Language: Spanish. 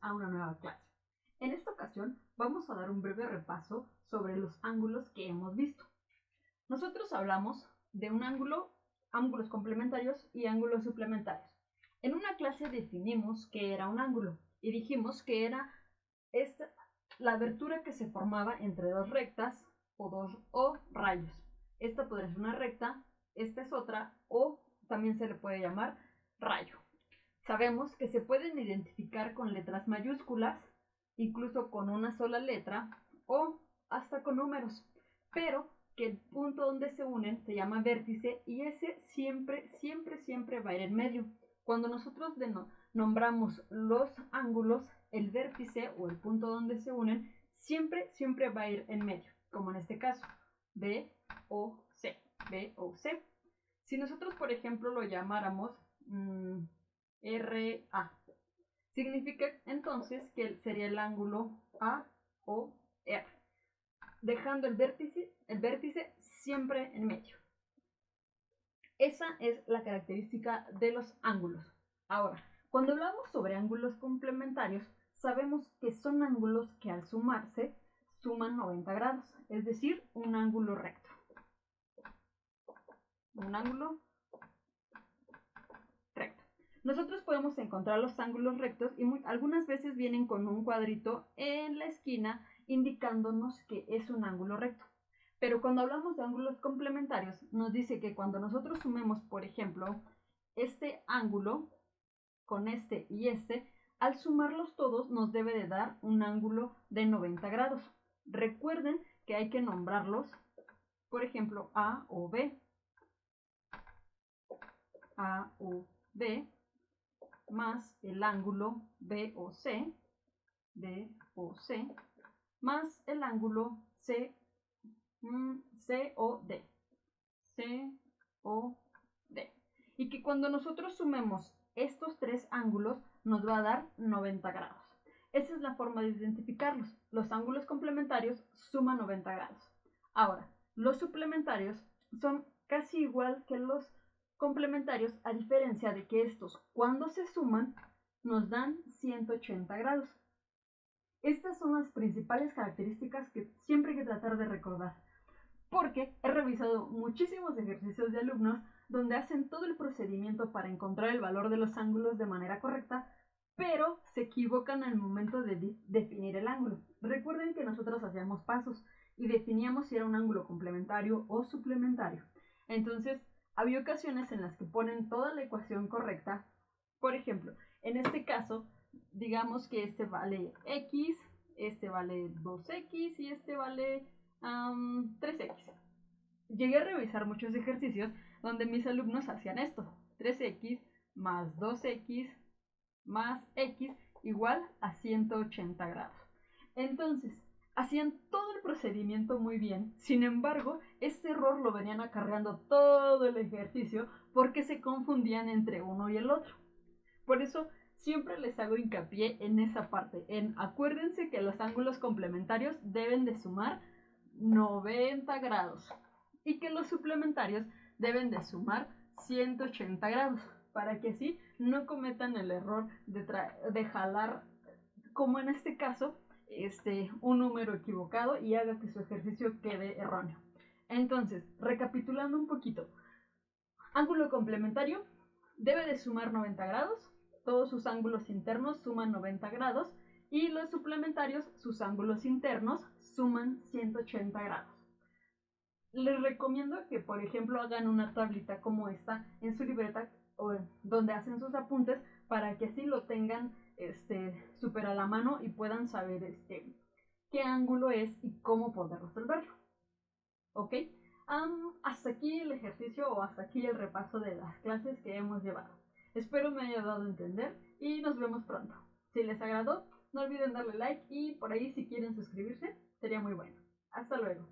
a una nueva clase. En esta ocasión vamos a dar un breve repaso sobre los ángulos que hemos visto. Nosotros hablamos de un ángulo, ángulos complementarios y ángulos suplementarios. En una clase definimos qué era un ángulo y dijimos que era la abertura que se formaba entre dos rectas o rayos. Esta podría ser una recta, esta es otra, o también se le puede llamar rayo. Sabemos que se pueden identificar con letras mayúsculas, incluso con una sola letra o hasta con números, pero que el punto donde se unen se llama vértice y ese siempre va a ir en medio. Cuando nosotros nombramos los ángulos, el vértice o el punto donde se unen siempre va a ir en medio, como en este caso, B o C, B o C. Si nosotros, por ejemplo, lo llamáramos RA, significa entonces que sería el ángulo A o R, dejando el vértice siempre en medio. Esa es la característica de los ángulos. Ahora, cuando hablamos sobre ángulos complementarios, sabemos que son ángulos que al sumarse suman 90 grados, es decir, un ángulo recto. Un ángulo recto. Nosotros podemos encontrar los ángulos rectos y algunas veces vienen con un cuadrito en la esquina indicándonos que es un ángulo recto. Pero cuando hablamos de ángulos complementarios, nos dice que cuando nosotros sumemos, por ejemplo, este ángulo con este y este, al sumarlos todos nos debe de dar un ángulo de 90 grados. Recuerden que hay que nombrarlos, por ejemplo, A o B. A o B más el ángulo B o C, más el ángulo C o D, y que cuando nosotros sumemos estos tres ángulos nos va a dar 90 grados. Esa es la forma de identificarlos. Los ángulos complementarios suman 90 grados. Ahora, los suplementarios son casi igual que los complementarios, a diferencia de que estos, cuando se suman, nos dan 180 grados. Estas son las principales características que siempre hay que tratar de recordar, porque he revisado muchísimos ejercicios de alumnos donde hacen todo el procedimiento para encontrar el valor de los ángulos de manera correcta, pero se equivocan al momento de definir el ángulo. Recuerden que nosotros hacíamos pasos y definíamos si era un ángulo complementario o suplementario. Entonces, había ocasiones en las que ponen toda la ecuación correcta. Por ejemplo, en este caso, digamos que este vale x, este vale 2x y este vale 3x. Llegué a revisar muchos ejercicios donde mis alumnos hacían esto: 3x más 2x más x igual a 180 grados. Entonces, hacían todo el procedimiento muy bien, sin embargo, este error lo venían acarreando todo el ejercicio porque se confundían entre uno y el otro. Por eso, siempre les hago hincapié en esa parte, acuérdense que los ángulos complementarios deben de sumar 90 grados y que los suplementarios deben de sumar 180 grados, para que así no cometan el error de jalar, como en este caso, un número equivocado y haga que su ejercicio quede erróneo. Entonces, recapitulando un poquito, ángulo complementario debe de sumar 90 grados, todos sus ángulos internos suman 90 grados y los suplementarios, sus ángulos internos, suman 180 grados. Les recomiendo que, por ejemplo, hagan una tablita como esta en su libreta o donde hacen sus apuntes para que así lo tengan súper a la mano y puedan saber qué ángulo es y cómo poder resolverlo. ¿Ok? Hasta aquí el ejercicio o hasta aquí el repaso de las clases que hemos llevado. Espero me haya dado a entender y nos vemos pronto. Si les agradó, no olviden darle like y por ahí si quieren suscribirse, sería muy bueno. Hasta luego.